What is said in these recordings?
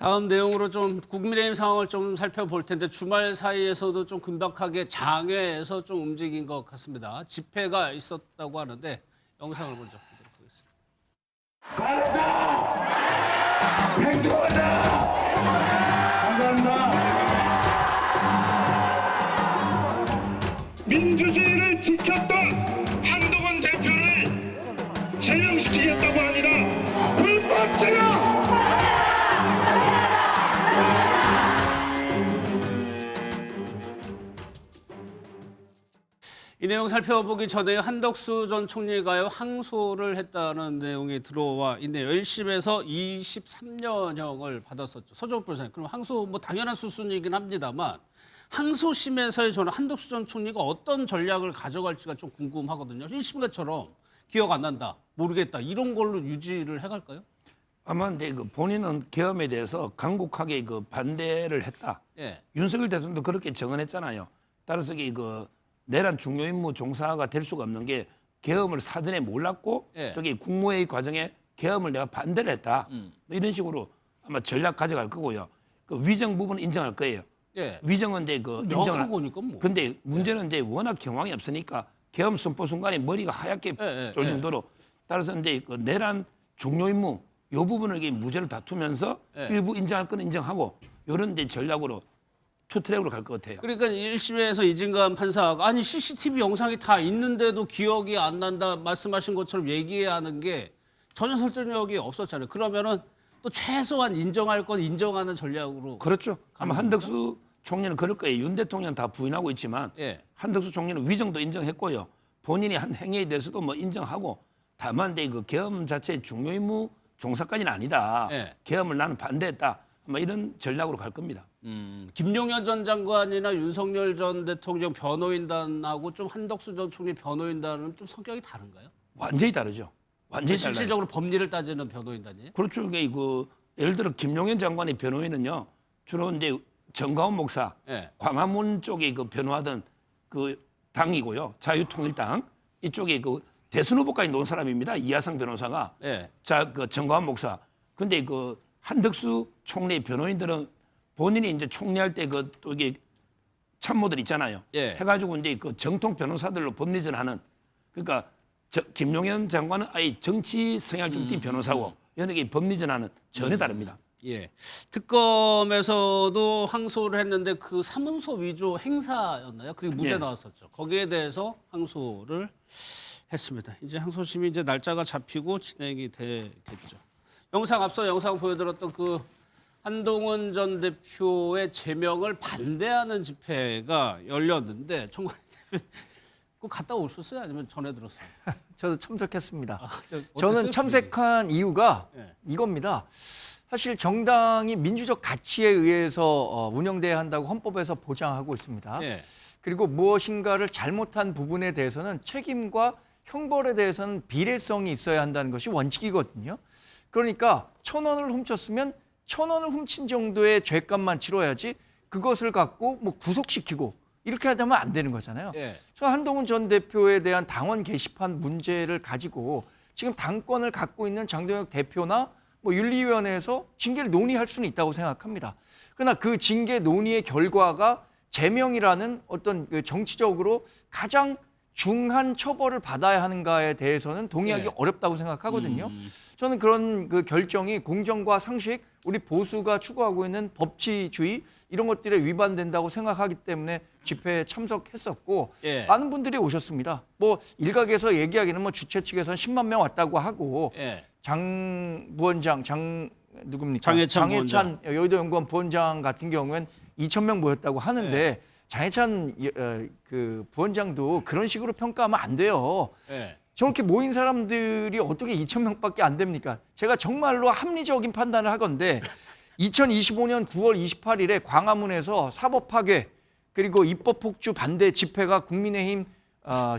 다음 내용으로 좀 국민의힘 상황을 좀 살펴볼 텐데 주말 사이에서도 좀 긴박하게 장외에서 좀 움직인 것 같습니다. 집회가 있었다고 하는데 영상을 먼저 보도록 하겠습니다. 가자! 행동하자! 감사합니다. 민주주의를 지켰던 한동훈 대표를 제명시키겠다고 합니다. 불법 제명! 이 내용 살펴보기 전에 한덕수 전 총리가요 항소를 했다는 내용이 들어와 있네요. 1심에서 23년형을 받았었죠. 서정욱 변호사님. 그럼 항소 뭐 당연한 수순이긴 합니다만 항소심에서의 저는 한덕수 전 총리가 어떤 전략을 가져갈지가 좀 궁금하거든요. 1심가처럼 기억 안 난다, 모르겠다 이런 걸로 유지를 해갈까요? 아마 근데 그 본인은 계엄에 대해서 강국하게 그 반대를 했다. 예. 윤석열 대통령도 그렇게 정언했잖아요. 따라서 그 내란 중요 임무 종사가 될 수가 없는 게 계엄을 사전에 몰랐고 예. 저기 국무회의 과정에 계엄을 내가 반대를 했다. 뭐 이런 식으로 아마 전략 가져갈 거고요. 그 위정 부분 인정할 거예요. 예. 위정은 이제 그 인정을. 명확한 거니까 뭐. 근데 문제는 이제 워낙 경황이 없으니까 계엄 선포 순간에 머리가 하얗게 쫄 정도로 따라서 이제 그 내란 중요 임무 요 부분을 이게 무죄를 다투면서 일부 인정할 건 인정하고 이런 이제 전략으로 투트랙으로 갈 것 같아요. 그러니까 1심에서 이진관 판사가 아니 CCTV 영상이 다 있는데도 기억이 안 난다 말씀하신 것처럼 얘기하는 게 전혀 설득력이 없었잖아요. 그러면은 또 최소한 인정할 건 인정하는 전략으로. 그렇죠. 아마 한덕수 총리는 그럴 거예요. 윤 대통령은 다 부인하고 있지만 예. 한덕수 총리는 위정도 인정했고요. 본인이 한 행위에 대해서도 뭐 인정하고 다만 그 계엄 자체의 중요 임무 종사까지는 아니다. 예. 계엄을 나는 반대했다. 아마 이런 전략으로 갈 겁니다. 김용현 전 장관이나 윤석열 전 대통령 변호인단하고 좀 한덕수 전 총리 변호인단은 좀 성격이 다른가요? 완전히 다르죠. 완전히 달라요. 실질적으로 법리를 따지는 변호인단이에요? 그렇죠. 이게 그 예를 들어 김용현 장관의 변호인은요 주로 이제 정가원 목사, 예. 광화문 쪽에 그 변호하던 그 당이고요. 자유통일당 이쪽에 그 대선 후보까지 놓은 사람입니다. 이하성 변호사가. 예. 자, 그 정가원 목사. 근데 그 한덕수 총리 변호인들은 본인이 이제 총리할 때 그 또 이게 참모들 있잖아요. 예. 해가지고 이제 그 정통 변호사들로 법리전하는 그러니까 김용현 장관은 아예 정치 성향 좀 띈 변호사고 연예계 법리전하는 전혀 다릅니다. 예. 특검에서도 항소를 했는데 그 사문서 위조 행사였나요? 그게 무죄 예. 나왔었죠. 거기에 대해서 항소를 했습니다. 이제 항소심이 이제 날짜가 잡히고 진행이 되겠죠. 앞서 영상 보여드렸던 그 한동훈 전 대표의 제명을 반대하는 집회가 열렸는데 총괄 대표 그거 갔다 오셨어요? 아니면 전해 들었어요? 저도 참석했습니다. 어땠어요? 저는 참석한 이유가 예. 이겁니다. 사실 정당이 민주적 가치에 의해서 운영돼야 한다고 헌법에서 보장하고 있습니다. 예. 그리고 무엇인가를 잘못한 부분에 대해서는 책임과 형벌에 대해서는 비례성이 있어야 한다는 것이 원칙이거든요. 그러니까 1,000원을 훔쳤으면 1,000원을 훔친 정도의 죄값만 치러야지 그것을 갖고 뭐 구속시키고 이렇게 하면 안 되는 거잖아요. 예. 저 한동훈 전 대표에 대한 당원 게시판 문제를 가지고 지금 당권을 갖고 있는 장동혁 대표나 뭐 윤리위원회에서 징계를 논의할 수는 있다고 생각합니다. 그러나 그 징계 논의의 결과가 제명이라는 어떤 그 정치적으로 가장 중한 처벌을 받아야 하는가에 대해서는 동의하기 네. 어렵다고 생각하거든요. 저는 그런 그 결정이 공정과 상식, 우리 보수가 추구하고 있는 법치주의 이런 것들에 위반된다고 생각하기 때문에 집회에 참석했었고 예. 많은 분들이 오셨습니다. 뭐 일각에서 얘기하기는 뭐 주최 측에서는 10만 명 왔다고 하고 예. 장 부원장 누굽니까? 장해찬 여의도 연구원 부원장 같은 경우엔 2,000명 모였다고 하는데 장해찬 그 부원장도 그런 식으로 평가하면 안 돼요. 예. 저렇게 모인 사람들이 어떻게 2,000명밖에 안 됩니까? 제가 정말로 합리적인 판단을 하건데 2025년 9월 28일에 광화문에서 사법 파괴 그리고 입법 폭주 반대 집회가 국민의힘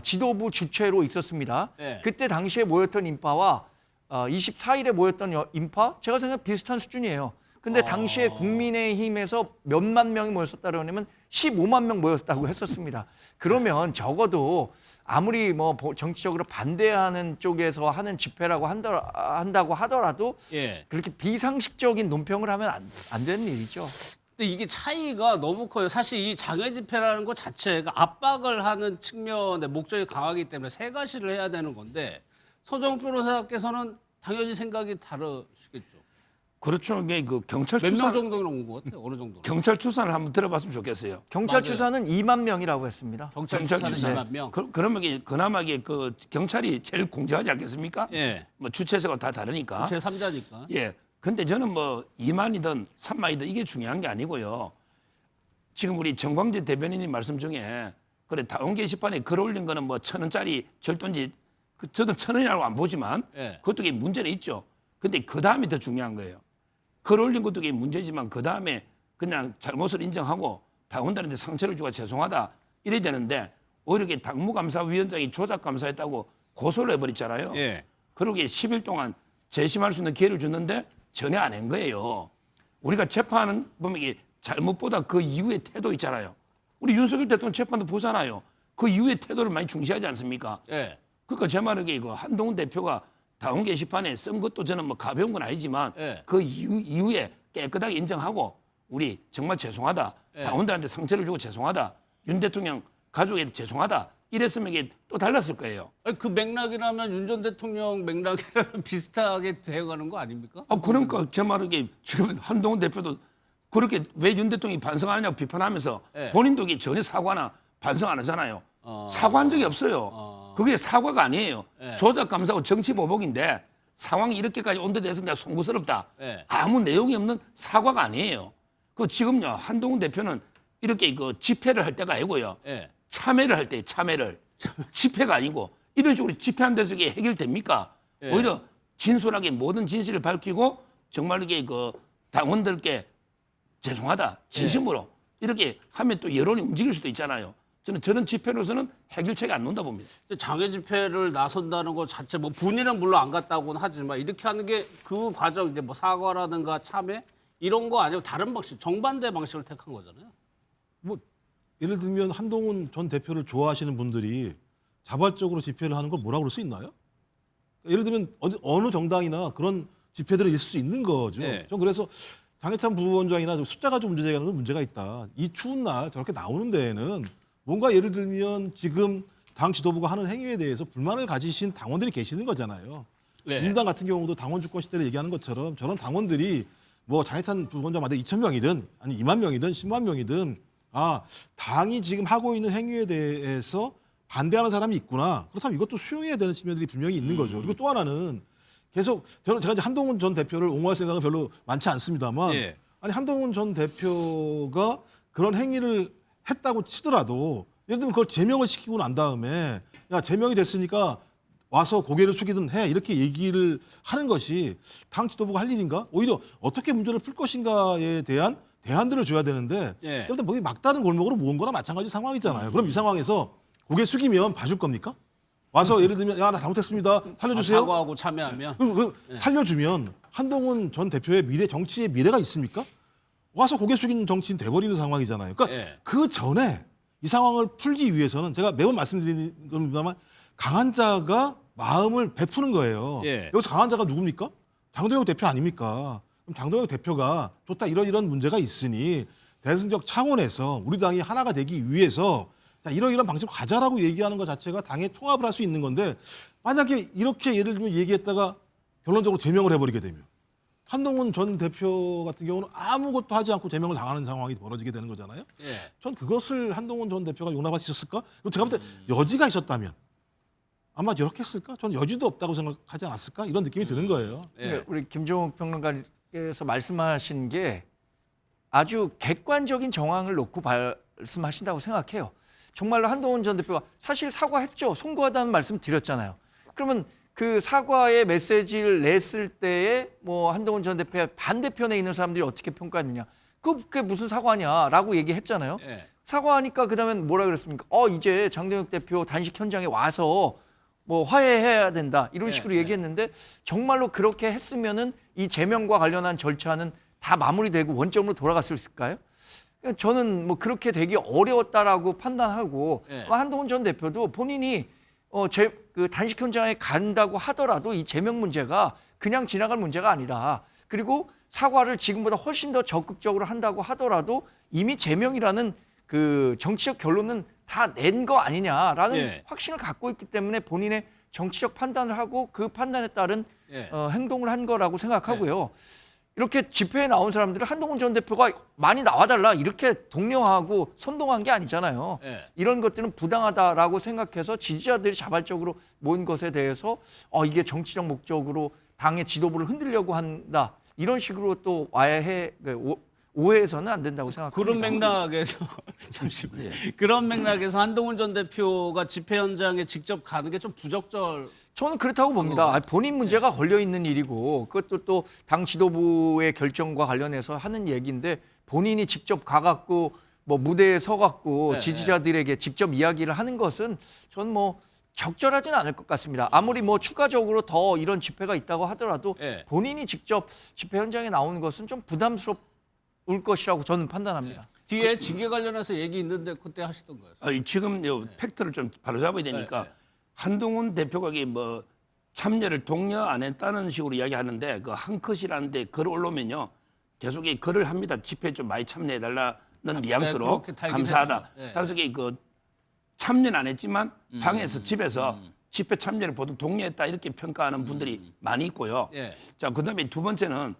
지도부 주최로 있었습니다. 네. 그때 당시에 모였던 인파와 24일에 모였던 인파 제가 생각해 비슷한 수준이에요. 근데 당시에 국민의힘에서 몇만 명이 모였었다 그러냐면 15만 명 모였다고 했었습니다. 그러면 적어도 아무리 뭐 정치적으로 반대하는 쪽에서 하는 집회라고 한다고 하더라도 예. 그렇게 비상식적인 논평을 하면 안 되는 일이죠. 근데 이게 차이가 너무 커요. 사실 이 장외 집회라는 것 자체가 압박을 하는 측면의 목적이 강하기 때문에 세 가지를 해야 되는 건데 서정 변호사께서는 당연히 생각이 다르시겠죠. 그렇죠. 이게 그 경찰 몇 명 추산 정도로 온 것 같아요? 어느 정도? 경찰 추산을 한번 들어봤으면 좋겠어요. 경찰 맞아요. 추산은 2만 명이라고 했습니다. 경찰 경찰 추산은 추산. 2만 명. 그러면 이게 그나마 이게 그 경찰이 제일 공정하지 않겠습니까? 예. 뭐 주체자가 다 다르니까. 제 3자니까. 예. 근데 저는 뭐 2만이든 3만이든 이게 중요한 게 아니고요. 지금 우리 정광재 대변인님 말씀 중에 그래 다운 게시판에 글 올린 거는 뭐 1,000원짜리 절도인지 저도 1,000원이라고 안 보지만 예. 그것도 이게 문제는 있죠. 근데 그 다음이 더 중요한 거예요. 글 올린 것도 이게 문제지만 그 다음에 그냥 잘못을 인정하고 당원들한테 상처를 주고 죄송하다 이래야 되는데 오히려 이게 당무감사위원장이 조작감사했다고 고소를 해버렸잖아요. 예. 그러게 10일 동안 재심할 수 있는 기회를 줬는데 전혀 안 한 거예요. 우리가 재판은 보면 이게 잘못보다 그 이후의 태도 있잖아요. 우리 윤석열 대통령 재판도 보잖아요. 그 이후의 태도를 많이 중시하지 않습니까? 예. 그러니까 제 말은 이거 한동훈 대표가 다운 게시판에 쓴 것도 저는 뭐 가벼운 건 아니지만 예. 그 이후에 깨끗하게 인정하고 우리 정말 죄송하다. 예. 당원들한테 상처를 주고 죄송하다. 윤 대통령 가족에게 죄송하다. 이랬으면 이게 또 달랐을 거예요. 아니, 그 맥락이라면 윤 전 대통령 맥락이라면 비슷하게 대응하는 거 아닙니까? 그러니까 제 말은 이게 지금 한동훈 대표도 그렇게 왜 윤 대통령이 반성 안 하냐고 비판하면서 예. 본인도 이게 전혀 사과나 반성 안 하잖아요. 사과한 적이 없어요. 그게 사과가 아니에요. 예. 조작감사하고 정치보복인데 상황이 이렇게까지 온 데 대해서 내가 송구스럽다. 예. 아무 내용이 없는 사과가 아니에요. 그 지금요 한동훈 대표는 이렇게 그 집회를 할 때가 아니고요. 예. 참회를 할 때 참회를 집회가 아니고 이런 식으로 집회한 데서 이게 해결됩니까? 예. 오히려 진솔하게 모든 진실을 밝히고 정말 이게 그 당원들께 죄송하다 진심으로 이렇게 하면 또 여론이 움직일 수도 있잖아요. 저는 집회로서는 해결책이 안 나온다 봅니다. 장외 집회를 나선다는 것 자체 뭐 본인은 물론 안 갔다고는 하지만 이렇게 하는 게 그 과정 이제 뭐 사과라든가 참회 이런 거 아니고 다른 방식 정반대 방식을 택한 거잖아요. 뭐 예를 들면 한동훈 전 대표를 좋아하시는 분들이 자발적으로 집회를 하는 걸 뭐라고 그럴 수 있나요? 예를 들면 어느 정당이나 그런 집회들은 있을 수 있는 거죠. 네. 전 그래서 장해찬 부원장이나 숫자 가지고 문제 제기하는 건 문제가 있다. 이 추운 날 저렇게 나오는 데에는 뭔가 예를 들면 지금 당 지도부가 하는 행위에 대해서 불만을 가지신 당원들이 계시는 거잖아요. 네. 민주당 같은 경우도 당원 주권 시대를 얘기하는 것처럼 저런 당원들이 뭐 장해찬 부원장마다 2,000명이든 아니 2만 명이든 10만 명이든 당이 지금 하고 있는 행위에 대해서 반대하는 사람이 있구나. 그렇다면 이것도 수용해야 되는 측면들이 분명히 있는 거죠. 그리고 또 하나는 계속 제가 이제 한동훈 전 대표를 옹호할 생각은 별로 많지 않습니다만 예. 아니 한동훈 전 대표가 그런 행위를 했다고 치더라도 예를 들면 그걸 제명을 시키고 난 다음에 야 제명이 됐으니까 와서 고개를 숙이든 해 이렇게 얘기를 하는 것이 당 지도부가 할 일인가? 오히려 어떻게 문제를 풀 것인가에 대한 대안들을 줘야 되는데 예. 일단 거기 막다른 골목으로 모은 거나 마찬가지 상황이잖아요. 그럼 이 상황에서 고개 숙이면 봐줄 겁니까? 와서 예를 들면 야 나 잘못했습니다. 살려주세요. 사과하고 참여하면 그럼 살려주면 한동훈 전 대표의 미래 정치의 미래가 있습니까? 와서 고개 숙이는 정치인 돼버리는 상황이잖아요. 그러니까 예. 그 전에 이 상황을 풀기 위해서는 제가 매번 말씀드리는 겁니다만 강한 자가 마음을 베푸는 거예요. 예. 여기서 강한 자가 누굽니까? 장동혁 대표 아닙니까? 그럼 장동혁 대표가 좋다 이런 문제가 있으니 대승적 차원에서 우리 당이 하나가 되기 위해서 자, 이런 방식으로 가자라고 얘기하는 것 자체가 당에 통합을 할 수 있는 건데 만약에 이렇게 예를 들면 얘기했다가 결론적으로 제명을 해버리게 되면 한동훈 전 대표 같은 경우는 아무것도 하지 않고 제명을 당하는 상황이 벌어지게 되는 거잖아요. 예. 전 그것을 한동훈 전 대표가 용납할 수 있었을까? 그리고 제가 볼 때 여지가 있었다면 아마 이렇게 했을까? 전 여지도 없다고 생각하지 않았을까? 이런 느낌이 드는 거예요. 예. 우리 김종욱 평론가께서 말씀하신 게 아주 객관적인 정황을 놓고 말씀하신다고 생각해요. 정말로 한동훈 전 대표가 사실 사과했죠. 송구하다는 말씀 드렸잖아요. 그러면 그 사과의 메시지를 냈을 때에 뭐 한동훈 전 대표의 반대편에 있는 사람들이 어떻게 평가했느냐. 그게 무슨 사과냐라고 얘기했잖아요. 예. 사과하니까 그다음엔 뭐라 그랬습니까? 이제 장동혁 대표 단식 현장에 와서 뭐 화해해야 된다 이런 식으로 얘기했는데 정말로 그렇게 했으면은 이 제명과 관련한 절차는 다 마무리되고 원점으로 돌아갔을까요? 저는 뭐 그렇게 되기 어려웠다라고 판단하고 예. 한동훈 전 대표도 본인이 그 단식 현장에 간다고 하더라도 이 제명 문제가 그냥 지나갈 문제가 아니라 그리고 사과를 지금보다 훨씬 더 적극적으로 한다고 하더라도 이미 제명이라는 그 정치적 결론은 다 낸 거 아니냐라는 예. 확신을 갖고 있기 때문에 본인의 정치적 판단을 하고 그 판단에 따른 예. 행동을 한 거라고 생각하고요. 이렇게 집회에 나온 사람들은 한동훈 전 대표가 많이 나와달라 이렇게 독려하고 선동한 게 아니잖아요. 예. 이런 것들은 부당하다라고 생각해서 지지자들이 자발적으로 모인 것에 대해서 이게 정치적 목적으로 당의 지도부를 흔들려고 한다. 이런 식으로 또 오해해서는 안 된다고 생각합니다. 그런 맥락에서 잠시만요. 그런 맥락에서 한동훈 전 대표가 집회 현장에 직접 가는 게 좀 부적절. 저는 그렇다고 봅니다. 본인 문제가 걸려 있는 일이고 그것도 또 당 지도부의 결정과 관련해서 하는 얘기인데 본인이 직접 가갖고 뭐 무대에 서갖고 네, 지지자들에게 직접 이야기를 하는 것은 저는 뭐 적절하진 않을 것 같습니다. 아무리 뭐 추가적으로 더 이런 집회가 있다고 하더라도 네. 본인이 직접 집회 현장에 나오는 것은 좀 부담스러울 것이라고 저는 판단합니다. 뒤에 징계 관련해서 얘기 있는데 그때 하시던 거예요. 지금 요 팩트를 좀 바로잡아야 되니까 네. 한동훈 대표가 이게 뭐 참여를 독려 안 했다는 식으로 이야기하는데 그 한 컷이라는데 글 올라오면요 계속 이 글을 합니다. 집회에 좀 많이 참여해달라는 뉘앙스로 그렇게 달긴 감사하다. 했죠. 네. 따라서 그 참여는 안 했지만 방에서 집에서 집회 참여를 보통 독려했다 이렇게 평가하는 분들이 많이 있고요. 예. 자 그다음에 두 번째는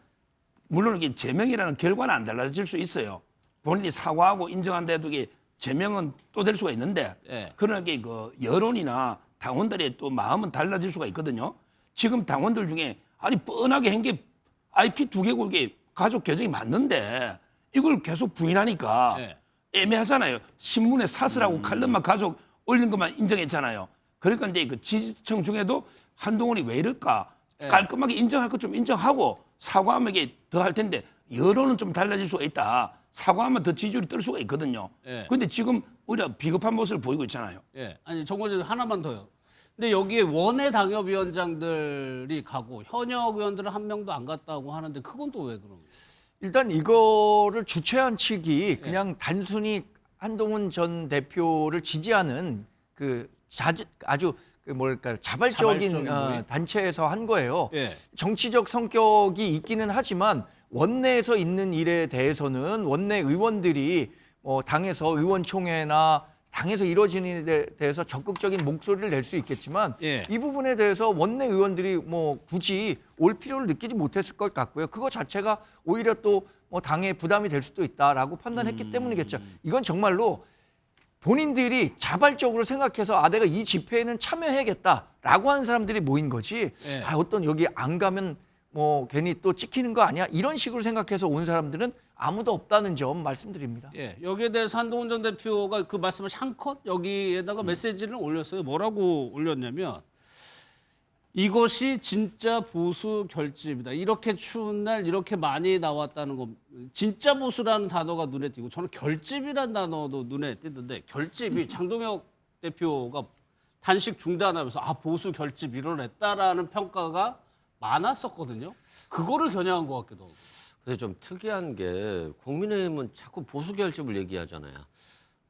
물론 이게 제명이라는 결과는 안 달라질 수 있어요. 본인이 사과하고 인정한데도 이게 제명은 또 될 수가 있는데 예. 그러나 이게 그 여론이나 당원들의 또 마음은 달라질 수가 있거든요. 지금 당원들 중에 아니 뻔하게 한 게 IP 2개국 이게 가족 계정이 맞는데 이걸 계속 부인하니까 예. 애매하잖아요. 신문에 사설하고 칼럼만 가족 올린 것만 인정했잖아요. 그러니까 이제 그 지지층 중에도 한동훈이 왜 이럴까 깔끔하게 인정할 것 좀 인정하고 사과하면 이게 더 할 텐데 여론은 좀 달라질 수가 있다. 사과하면 더 지지율이 뜰 수가 있거든요. 그런데 지금 오히려 비겁한 모습을 보이고 있잖아요. 예. 아니 정권님 하나만 더요. 근데 여기에 원외 당협위원장들이 가고 현역 의원들은 한 명도 안 갔다고 하는데 그건 또 왜 그런 거예요? 일단 이거를 주최한 측이 그냥 단순히 한동훈 전 대표를 지지하는 그 아주 그 뭐랄까 자발적인 자발적인 모임? 단체에서 한 거예요. 예. 정치적 성격이 있기는 하지만 원내에서 있는 일에 대해서는 원내 의원들이 당에서 의원총회나 당에서 이루어지는 데 대해서 적극적인 목소리를 낼 수 있겠지만 예. 이 부분에 대해서 원내 의원들이 뭐 굳이 올 필요를 느끼지 못했을 것 같고요. 그거 자체가 오히려 또 뭐 당에 부담이 될 수도 있다라고 판단했기 때문이겠죠. 이건 정말로 본인들이 자발적으로 생각해서 내가 이 집회에는 참여해야겠다라고 하는 사람들이 모인 거지. 예. 어떤 여기 안 가면 뭐 괜히 또 찍히는 거 아니야? 이런 식으로 생각해서 온 사람들은 아무도 없다는 점 말씀드립니다. 예, 여기에 대해서 한동훈 전 대표가 그 말씀을 샹컷 여기에다가 메시지를 올렸어요. 뭐라고 올렸냐면 이것이 진짜 보수 결집이다. 이렇게 추운 날 이렇게 많이 나왔다는 거. 진짜 보수라는 단어가 눈에 띄고 저는 결집이라는 단어도 눈에 띄는데 결집이 장동혁 대표가 단식 중단하면서 보수 결집 이뤄냈다라는 평가가 많았었거든요. 그거를 겨냥한 것 같기도 하고. 근데 좀 특이한 게 국민의힘은 자꾸 보수 결집을 얘기하잖아요.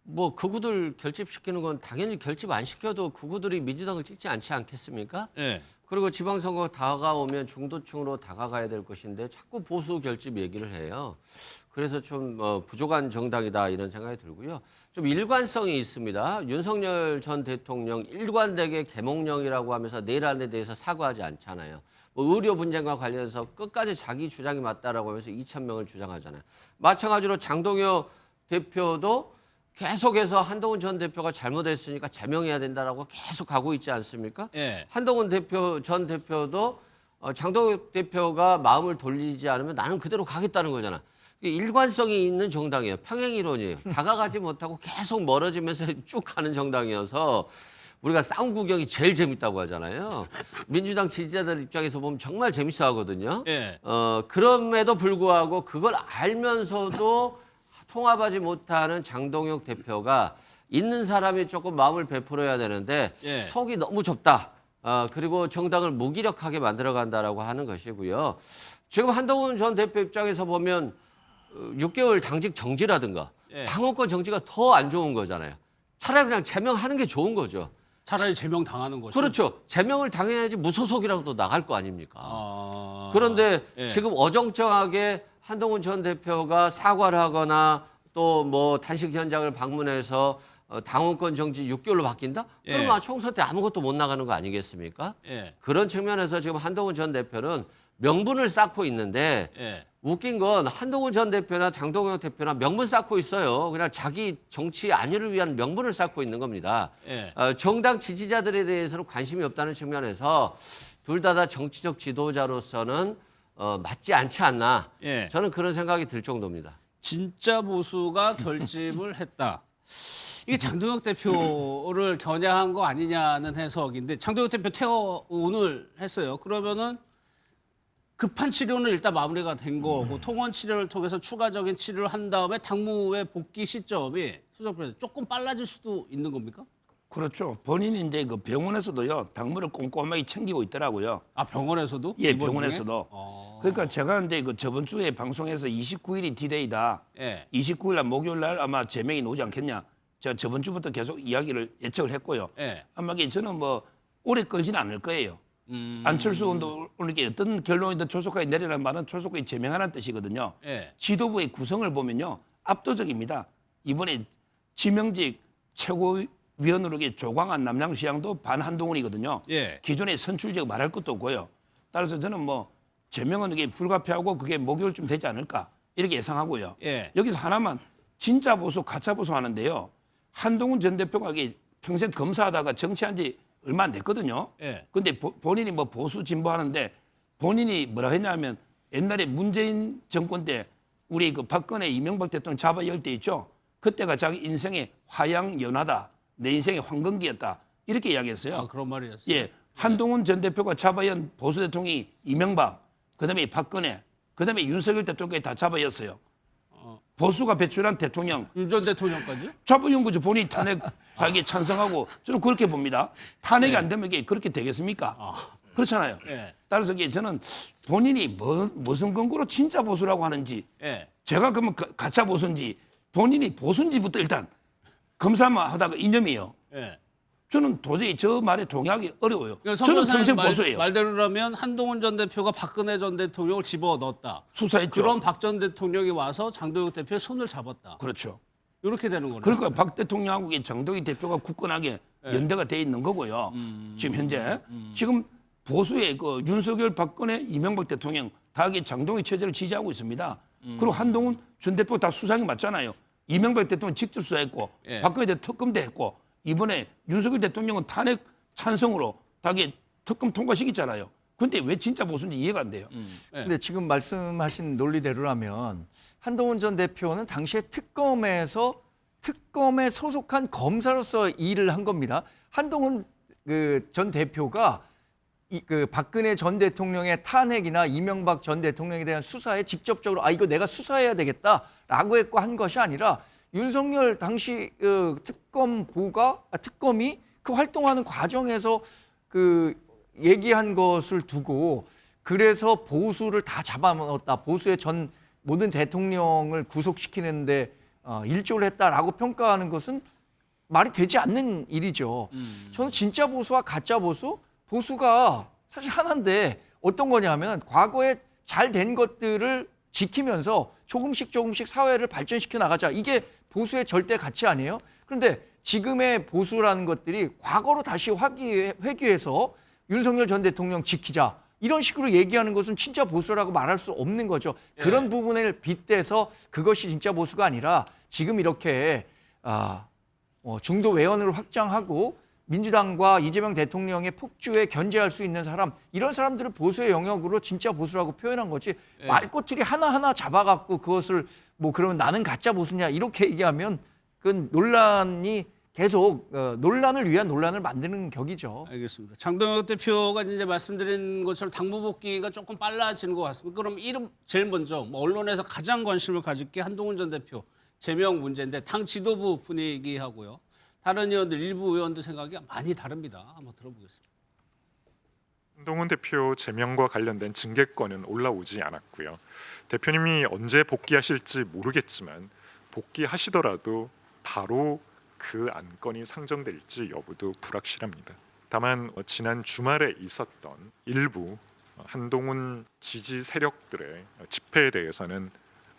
뭐 극우들 결집시키는 건 당연히 결집 안 시켜도 극우들이 민주당을 찍지 않지 않겠습니까? 예. 그리고 지방선거 다가오면 중도층으로 다가가야 될 것인데 자꾸 보수 결집 얘기를 해요. 그래서 좀 부족한 정당이다 이런 생각이 들고요. 좀 일관성이 있습니다. 윤석열 전 대통령 일관되게 계몽령이라고 하면서 내란에 대해서 사과하지 않잖아요. 뭐 의료 분쟁과 관련해서 끝까지 자기 주장이 맞다라고 하면서 2,000명을 주장하잖아요. 마찬가지로 장동혁 대표도 계속해서 한동훈 전 대표가 잘못했으니까 제명해야 된다라고 계속 가고 있지 않습니까? 예. 한동훈 전 대표도 장동혁 대표가 마음을 돌리지 않으면 나는 그대로 가겠다는 거잖아. 이게 일관성이 있는 정당이에요. 평행이론이에요. 다가가지 못하고 계속 멀어지면서 쭉 가는 정당이어서 우리가 싸움 구경이 제일 재밌다고 하잖아요. 민주당 지지자들 입장에서 보면 정말 재밌어 하거든요. 예. 그럼에도 불구하고 그걸 알면서도 통합하지 못하는 장동혁 대표가 있는 사람이 조금 마음을 베풀어야 되는데 예. 속이 너무 좁다. 그리고 정당을 무기력하게 만들어간다라고 하는 것이고요. 지금 한동훈 전 대표 입장에서 보면 6개월 당직 정지라든가 예. 당원권 정지가 더 안 좋은 거잖아요. 차라리 그냥 제명하는 게 좋은 거죠. 차라리 제명 당하는 것이. 그렇죠. 제명을 당해야지 무소속이라도 나갈 거 아닙니까? 아, 그런데 예. 지금 어정쩡하게 한동훈 전 대표가 사과를 하거나 또 뭐 단식 현장을 방문해서 당원권 정지 6개월로 바뀐다? 예. 그러면 총선 때 아무것도 못 나가는 거 아니겠습니까? 예. 그런 측면에서 지금 한동훈 전 대표는 명분을 쌓고 있는데 예. 웃긴 건 한동훈 전 대표나 장동혁 대표나 명분 쌓고 있어요. 그냥 자기 정치 안위를 위한 명분을 쌓고 있는 겁니다. 예. 정당 지지자들에 대해서는 관심이 없다는 측면에서 둘 다 정치적 지도자로서는 맞지 않지 않나. 예. 저는 그런 생각이 들 정도입니다. 진짜 보수가 결집을 했다. 이게 장동혁 대표를 겨냥한 거 아니냐는 해석인데 장동혁 대표 퇴원을 했어요. 그러면은 급한 치료는 일단 마무리가 된 거고 통원 치료를 통해서 추가적인 치료를 한 다음에 당무의 복귀 시점이 수석부에서 조금 빨라질 수도 있는 겁니까? 그렇죠. 본인이 이제 그 병원에서도요 당무를 꼼꼼하게 챙기고 있더라고요. 아 병원에서도? 예, 이번 병원에서도. 그러니까 제가 이제 그 저번 주에 방송에서 29일이 디데이다. 예. 29일 날 목요일 날 아마 제명이 나오지 않겠냐. 제가 저번 주부터 계속 이야기를 예측을 했고요. 예. 아마 이게 저는 뭐 오래 끌지는 않을 거예요. 안철수 의원도 이렇게 어떤 결론이든 초속하게 내리라는 말은 초속하게 제명하라는 뜻이거든요. 예. 지도부의 구성을 보면요 압도적입니다. 이번에 지명직 최고위원으로 조광한 남양시장도 반한동훈이거든요. 예. 기존의 선출직 말할 것도 없고요. 따라서 저는 뭐 제명은 이게 불가피하고 그게 목요일쯤 되지 않을까 이렇게 예상하고요. 예. 여기서 하나만 진짜 보수, 가짜 보수 하는데요. 한동훈 전 대표가 이게 평생 검사하다가 정치한 지 얼마 안 됐거든요. 예. 근데 본인이 뭐 보수 진보 하는데 본인이 뭐라 했냐면 옛날에 문재인 정권 때 우리 그 박근혜 이명박 대통령 잡아 열 때 있죠. 그때가 자기 인생의 화양 연화다. 내 인생의 황금기였다. 이렇게 이야기했어요. 아 그런 말이었어요. 예. 한동훈 전 대표가 잡아연 보수 대통령이 이명박, 그다음에 박근혜, 그다음에 윤석열 대통령까지 다 잡아였어요. 보수가 배출한 대통령 윤 전 대통령까지? 잡아연 거죠. 본인이 탄핵하기에 찬성하고 저는 그렇게 봅니다. 탄핵이 안 되면 이게 그렇게 되겠습니까? 그렇잖아요. 예. 따라서 이게 저는 본인이 무슨 근거로 진짜 보수라고 하는지 예. 제가 그러면 가짜 보수인지 본인이 보수인지부터 일단 검사만 하다가 이념이에요. 예. 저는 도저히 저 말에 동의하기 어려워요. 그러니까 저는 선 평생 변호사님 보수예요. 말대로라면 한동훈 전 대표가 박근혜 전 대통령을 집어넣었다. 수사했죠. 그런 박 전 대통령이 와서 장동혁 대표의 손을 잡았다. 그렇죠. 이렇게 되는 거네요. 그러니까 박 대통령하고 장동희 대표가 굳건하게 연대가 돼 있는 거고요. 지금 현재 지금 보수의 그 윤석열, 박근혜, 이명박 대통령 다 이게 장동희 체제를 지지하고 있습니다. 그리고 한동훈 전 대표 다 수상이 맞잖아요. 이명박 대통령 직접 수사했고 예. 박근혜 대통령 특검도 했고 이번에 윤석열 대통령은 탄핵 찬성으로 다 이게 특검 통과시켰잖아요. 근데 왜 진짜 보수인지 이해가 안 돼요. 근데 지금 말씀하신 논리대로라면 한동훈 전 대표는 당시에 특검에 소속한 검사로서 일을 한 겁니다. 한동훈 전 대표가 그 박근혜 전 대통령의 탄핵이나 이명박 전 대통령에 대한 수사에 직접적으로 이거 내가 수사해야 되겠다라고 했고 한 것이 아니라 윤석열 당시 특검이 그 활동하는 과정에서 그 얘기한 것을 두고 그래서 보수를 다 잡아먹었다. 보수의 전 모든 대통령을 구속시키는데 일조를 했다라고 평가하는 것은 말이 되지 않는 일이죠. 저는 진짜 보수와 가짜 보수가 사실 하나인데 어떤 거냐면 과거에 잘 된 것들을 지키면서 조금씩 사회를 발전시켜 나가자. 이게 보수의 절대 가치 아니에요? 그런데 지금의 보수라는 것들이 과거로 다시 회귀해서 윤석열 전 대통령 지키자. 이런 식으로 얘기하는 것은 진짜 보수라고 말할 수 없는 거죠. 그런 부분을 빗대서 그것이 진짜 보수가 아니라 지금 이렇게 중도 외연을 확장하고 민주당과 이재명 대통령의 폭주에 견제할 수 있는 사람, 이런 사람들을 보수의 영역으로 진짜 보수라고 표현한 거지. 말꼬투리 하나하나 잡아갖고 그것을 뭐 그러면 나는 가짜 보수냐 이렇게 얘기하면 그건 논란이 계속 논란을 위한 논란을 만드는 격이죠. 알겠습니다. 장동혁 대표가 이제 말씀드린 것처럼 당무 복귀가 조금 빨라지는 것 같습니다. 그럼 제일 먼저 뭐 언론에서 가장 관심을 가질 게 한동훈 전 대표 제명 문제인데 당 지도부 분위기하고요. 다른 의원들 일부 의원들 생각이 많이 다릅니다. 한번 들어보겠습니다. 한동훈 대표 제명과 관련된 징계권은 올라오지 않았고요. 대표님이 언제 복귀하실지 모르겠지만 복귀하시더라도 바로 그 안건이 상정될지 여부도 불확실합니다. 다만 지난 주말에 있었던 일부 한동훈 지지 세력들의 집회에 대해서는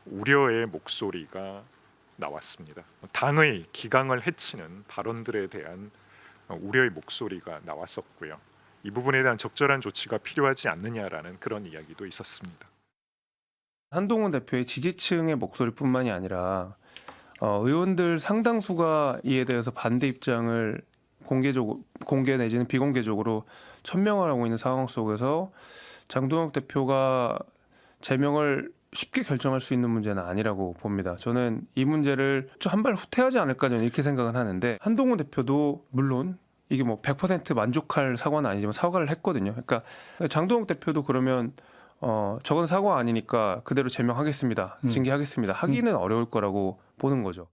우려의 목소리가 나왔습니다. 당의 기강을 해치는 발언들에 대한 우려의 목소리가 나왔었고요. 이 부분에 대한 적절한 조치가 필요하지 않느냐라는 그런 이야기도 있었습니다. 한동훈 대표의 지지층의 목소리뿐만이 아니라 의원들 상당수가 이에 대해서 반대 입장을 공개 내지는 비공개적으로 천명을 하고 있는 상황 속에서 장동혁 대표가 제명을 쉽게 결정할 수 있는 문제는 아니라고 봅니다. 저는 이 문제를 좀 한 발 후퇴하지 않을까 저는 이렇게 생각을 하는데 한동훈 대표도 물론 이게 뭐 100% 만족할 사과는 아니지만 사과를 했거든요. 그러니까 장동혁 대표도 그러면 저건 사과 아니니까 그대로 제명하겠습니다. 징계하겠습니다. 하기는 어려울 거라고 보는 거죠.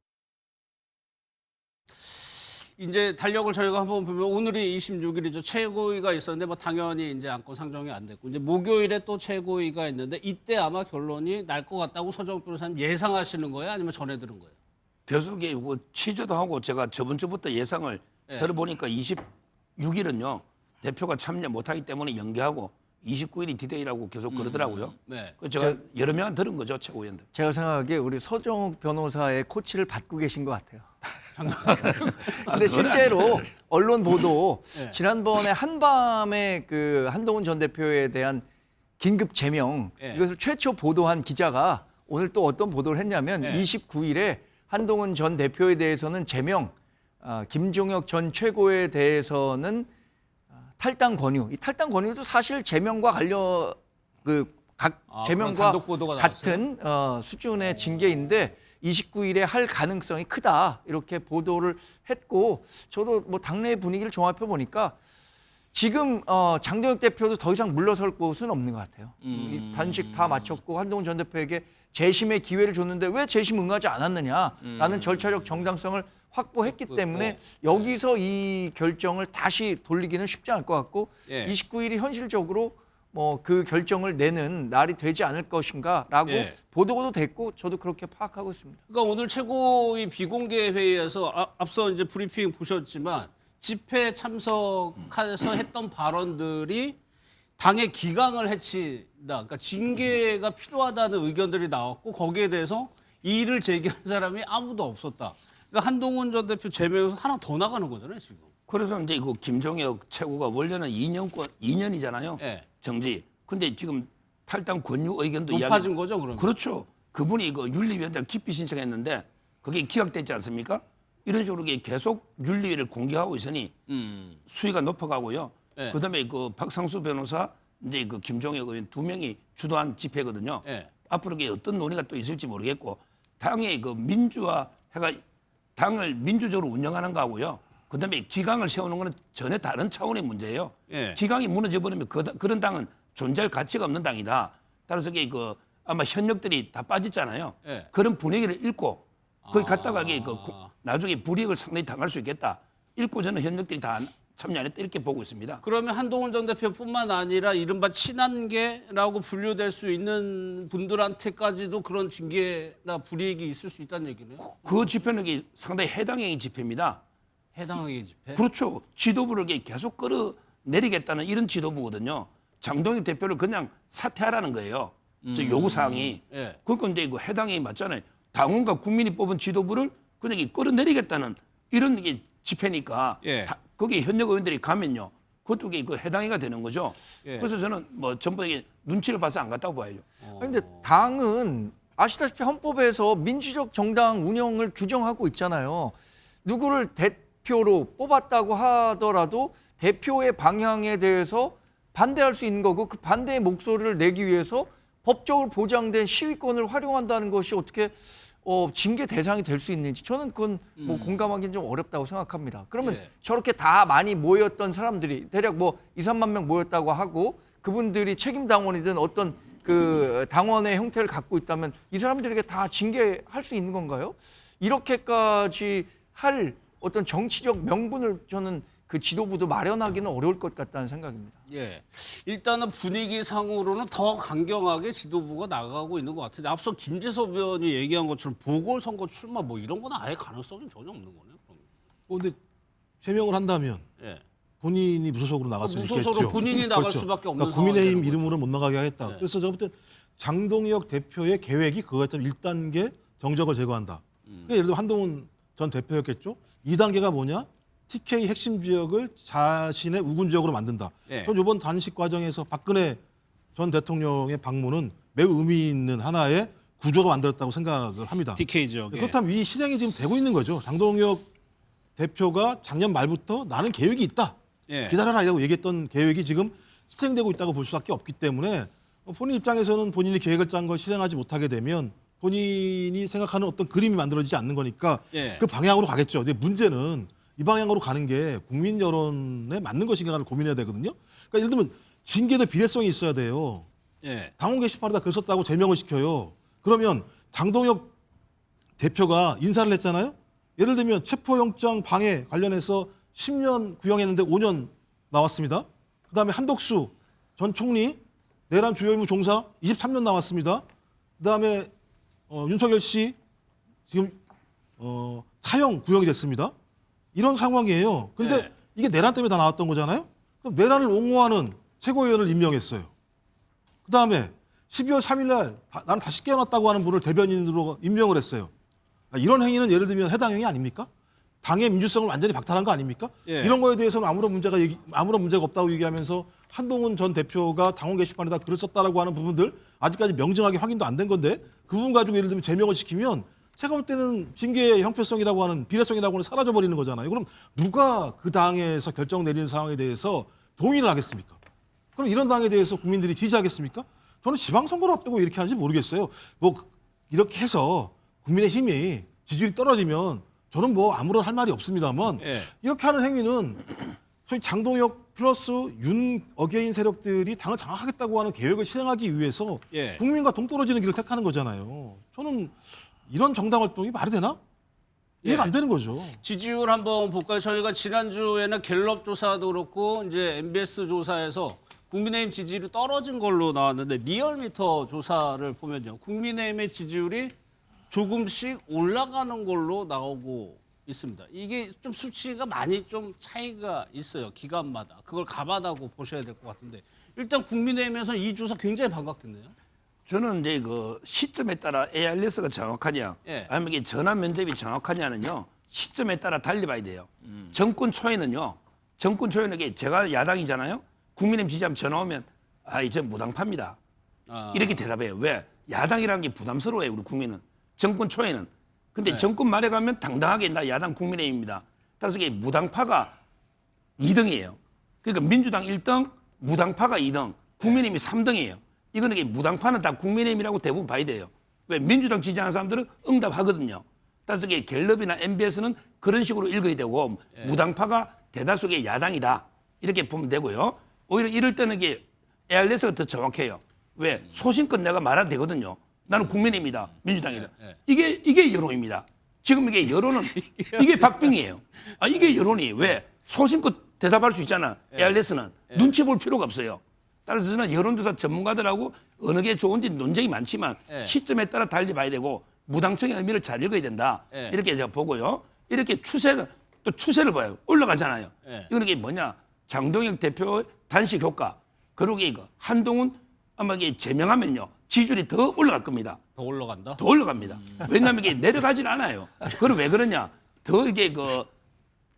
이제 달력을 저희가 한번 보면 오늘이 26일이죠. 최고위가 있었는데 뭐 당연히 이제 안건 상정이 안 됐고 이제 목요일에 또 최고위가 있는데 이때 아마 결론이 날 것 같다고 서정욱 변호사님 예상하시는 거예요? 아니면 전해 들은 거예요? 계속 뭐 취재도 하고 제가 저번 주부터 예상을 들어보니까 26일은요 대표가 참여 못하기 때문에 연기하고 29일이 디데이라고 계속 그러더라고요. 네. 그래서 제가 여러 명 들은 거죠 최고위원들. 제가 생각하기에 우리 서정욱 변호사의 코치를 받고 계신 것 같아요. 근데 실제로 언론 보도 지난번에 한밤에 그 한동훈 전 대표에 대한 긴급 제명 이것을 최초 보도한 기자가 오늘 또 어떤 보도를 했냐면 29일에 한동훈 전 대표에 대해서는 제명, 김종혁 전 최고에 대해서는 탈당 권유. 이 탈당 권유도 사실 제명과 관련 제명과 단독 보도가 같은 수준의 징계인데 29일에 할 가능성이 크다 이렇게 보도를 했고 저도 뭐 당내 분위기를 종합해 보니까 지금 장동혁 대표도 더 이상 물러설 곳은 없는 것 같아요. 이 단식 다 마쳤고 한동훈 전 대표에게 재심의 기회를 줬는데 왜 재심 응하지 않았느냐라는 절차적 정당성을 확보했기 때문에 여기서 이 결정을 다시 돌리기는 쉽지 않을 것 같고 29일이 현실적으로 뭐 그 결정을 내는 날이 되지 않을 것인가라고 보도도 됐고 저도 그렇게 파악하고 있습니다. 그러니까 오늘 최고위 비공개 회의에서 앞서 이제 브리핑 보셨지만 집회 참석해서 했던 발언들이 당의 기강을 해친다. 그러니까 징계가 필요하다는 의견들이 나왔고 거기에 대해서 이의를 제기한 사람이 아무도 없었다. 그러니까 한동훈 전 대표 제명에서 하나 더 나가는 거잖아요, 지금. 그래서 이제 그 김종혁 최고가 원래는 2년이잖아요. 정지. 근데 지금 탈당 권유 의견도 높아진 거죠, 그러면? 그렇죠. 그분이 그 윤리위원장 기피 신청했는데 그게 기각됐지 않습니까? 이런 식으로 계속 윤리위를 공개하고 있으니 수위가 높아가고요. 그다음에 그 박상수 변호사 이제 그 김종혁 의원 두 명이 주도한 집회거든요. 앞으로 이게 어떤 논의가 또 있을지 모르겠고 당의 그 민주화해가 당을 민주적으로 운영하는 거하고요. 그다음에 기강을 세우는 거는 전혀 다른 차원의 문제예요. 기강이 무너져 버리면 그런 당은 존재할 가치가 없는 당이다. 따라서 이게 그 아마 현역들이 다 빠졌잖아요. 그런 분위기를 읽고 거기 갔다가 이게 나중에 불이익을 상당히 당할 수 있겠다. 읽고 저는 현역들이 다 참여 안 했다 이렇게 보고 있습니다. 그러면 한동훈 전 대표뿐만 아니라 이른바 친한계라고 분류될 수 있는 분들한테까지도 그런 징계나 불이익이 있을 수 있다는 얘기네요. 그 집회는 상당히 해당형의 집회입니다. 해당의 집회? 그렇죠. 지도부를 계속 끌어내리겠다는 이런 지도부거든요. 장동혁 대표를 그냥 사퇴하라는 거예요. 요구사항이. 그러니까 이제 그 해당형이 맞잖아요. 당원과 국민이 뽑은 지도부를 그냥 끌어내리겠다는 이런 게 집회니까 거기 현역 의원들이 가면요. 그것도 그 해당이가 되는 거죠. 그래서 저는 뭐 전부 눈치를 봐서 안 갔다고 봐야죠. 그런데 당은 아시다시피 헌법에서 민주적 정당 운영을 규정하고 있잖아요. 누구를 대표로 뽑았다고 하더라도 대표의 방향에 대해서 반대할 수 있는 거고 그 반대의 목소리를 내기 위해서 법적으로 보장된 시위권을 활용한다는 것이 어떻게 징계 대상이 될 수 있는지 저는 그건 뭐 공감하기는 좀 어렵다고 생각합니다. 그러면 저렇게 다 많이 모였던 사람들이 대략 뭐 2, 3만 명 모였다고 하고 그분들이 책임 당원이든 어떤 그 당원의 형태를 갖고 있다면 이 사람들에게 다 징계할 수 있는 건가요? 이렇게까지 할 어떤 정치적 명분을 저는 그 지도부도 마련하기는 어려울 것 같다는 생각입니다. 예. 일단은 분위기상으로는 더 강경하게 지도부가 나가고 있는 것 같은데 앞서 김재섭 의원이 얘기한 것처럼 보궐선거 출마 뭐 이런 건 아예 가능성이 전혀 없는 거네요. 그럼. 근데 제명을 한다면 예. 본인이 무소속으로 나갈 수 무소속으로 있겠죠. 본인이 나갈 수밖에 없는 그러니까 국민의힘 상황이 되는 이름으로 못 나가게 하겠다. 네. 그래서 제가 볼 때 장동혁 대표의 계획이 그거였다면 1단계 정적을 제거한다. 그러니까 예를 들어 한동훈 전 대표였겠죠. 2단계가 뭐냐? TK 핵심 지역을 자신의 우군 지역으로 만든다. 네. 전 이번 단식 과정에서 박근혜 전 대통령의 방문은 매우 의미 있는 하나의 구조가 만들었다고 생각을 합니다. DK 지역에. 그렇다면 이 실행이 지금 되고 있는 거죠. 장동혁 대표가 작년 말부터 나는 계획이 있다. 예. 기다려라라고 얘기했던 계획이 지금 실행되고 있다고 볼 수밖에 없기 때문에 본인 입장에서는 본인이 계획을 짠 걸 실행하지 못하게 되면 본인이 생각하는 어떤 그림이 만들어지지 않는 거니까 예. 그 방향으로 가겠죠. 근데 문제는 이 방향으로 가는 게 국민 여론에 맞는 것인가를 고민해야 되거든요. 그러니까 예를 들면 징계도 비례성이 있어야 돼요. 예. 당원 게시판에다 글 썼다고 제명을 시켜요. 그러면 장동혁 대표가 인사를 했잖아요. 예를 들면 체포영장 방해 관련해서 10년 구형했는데 5년 나왔습니다. 그다음에 한덕수 전 총리 내란 주요 임무 종사 23년 나왔습니다. 그다음에 윤석열 씨 지금 사형 구형이 됐습니다. 이런 상황이에요. 근데 네. 이게 내란 때문에 다 나왔던 거잖아요. 그럼 내란을 옹호하는 최고위원을 임명했어요. 그다음에 12월 3일 날 나는 다시 깨어났다고 하는 분을 대변인으로 임명을 했어요. 이런 행위는 예를 들면 해당 행위 아닙니까? 당의 민주성을 완전히 박탈한 거 아닙니까? 예. 이런 거에 대해서는 아무런 문제가 없다고 얘기하면서 한동훈 전 대표가 당원 게시판에다 글을 썼다라고 하는 부분들 아직까지 명정하게 확인도 안 된 건데 그 부분 가지고 예를 들면 제명을 시키면 제가 볼 때는 징계의 형평성이라고 하는 비례성이라고 하는 사라져 버리는 거잖아요. 그럼 누가 그 당에서 결정 내리는 상황에 대해서 동의를 하겠습니까? 그럼 이런 당에 대해서 국민들이 지지하겠습니까? 저는 지방선거를 앞두고 이렇게 하는지 모르겠어요. 뭐 이렇게 해서 국민의힘이 지지율이 떨어지면 저는 뭐 아무런 할 말이 없습니다만 예. 이렇게 하는 행위는 소위 장동혁 플러스 윤 어게인 세력들이 당을 장악하겠다고 하는 계획을 실행하기 위해서 예. 국민과 동떨어지는 길을 택하는 거잖아요. 저는 이런 정당 활동이 말이 되나? 이해가 안 되는 거죠. 지지율 한번 볼까요? 저희가 지난주에는 갤럽 조사도 그렇고 이제 MBS 조사에서 국민의힘 지지율이 떨어진 걸로 나왔는데 리얼미터 조사를 보면요. 국민의힘의 지지율이 조금씩 올라가는 걸로 나오고 있습니다. 이게 좀 수치가 많이 좀 차이가 있어요. 기간마다. 그걸 감안하고 보셔야 될 것 같은데 일단 국민의힘에서 이 조사 굉장히 반갑겠네요. 저는 이제 그 시점에 따라 ARS가 정확하냐, 예. 아니면 이게 전화 면접이 정확하냐는요 시점에 따라 달리 봐야 돼요. 정권 초에는요, 정권 초에는 이게 제가 야당이잖아요. 국민의힘 지지하면 전화 오면 이제 무당파입니다. 아. 이렇게 대답해요. 왜? 야당이라는 게 부담스러워요, 우리 국민은. 정권 초에는. 근데 정권 말에 가면 당당하게 나 야당 국민의힘입니다. 따라서 이게 무당파가 2등이에요. 그러니까 민주당 1등, 무당파가 2등, 국민의힘이 3등이에요. 이거는 이게 무당파는 다 국민의힘이라고 대부분 봐야 돼요. 왜? 민주당 지지하는 사람들은 응답하거든요. 따라서 이게 갤럽이나 MBS는 그런 식으로 읽어야 되고 무당파가 대다수의 야당이다. 이렇게 보면 되고요. 오히려 이럴 때는 이게 ARS가 더 정확해요. 왜? 소신껏 내가 말해도 되거든요. 나는 국민의힘이다. 민주당이다. 이게 여론입니다. 지금 이게 여론은 이게 박빙이에요. 이게 여론이 왜? 소신껏 대답할 수 있잖아. ARS는 눈치 볼 필요가 없어요. 따라서 저는 여론조사 전문가들하고 어느 게 좋은지 논쟁이 많지만 시점에 따라 달리 봐야 되고 무당청의 의미를 잘 읽어야 된다. 이렇게 제가 보고요. 이렇게 추세를 봐요. 올라가잖아요. 이건 이게 뭐냐? 장동혁 대표의 단식 효과. 그러고 이거 한동훈 아마 이게 제명하면요 지지율이 더 올라갈 겁니다. 더 올라간다? 더 올라갑니다. 왜냐하면 이게 내려가질 않아요. 그럼 왜 그러냐? 더 이게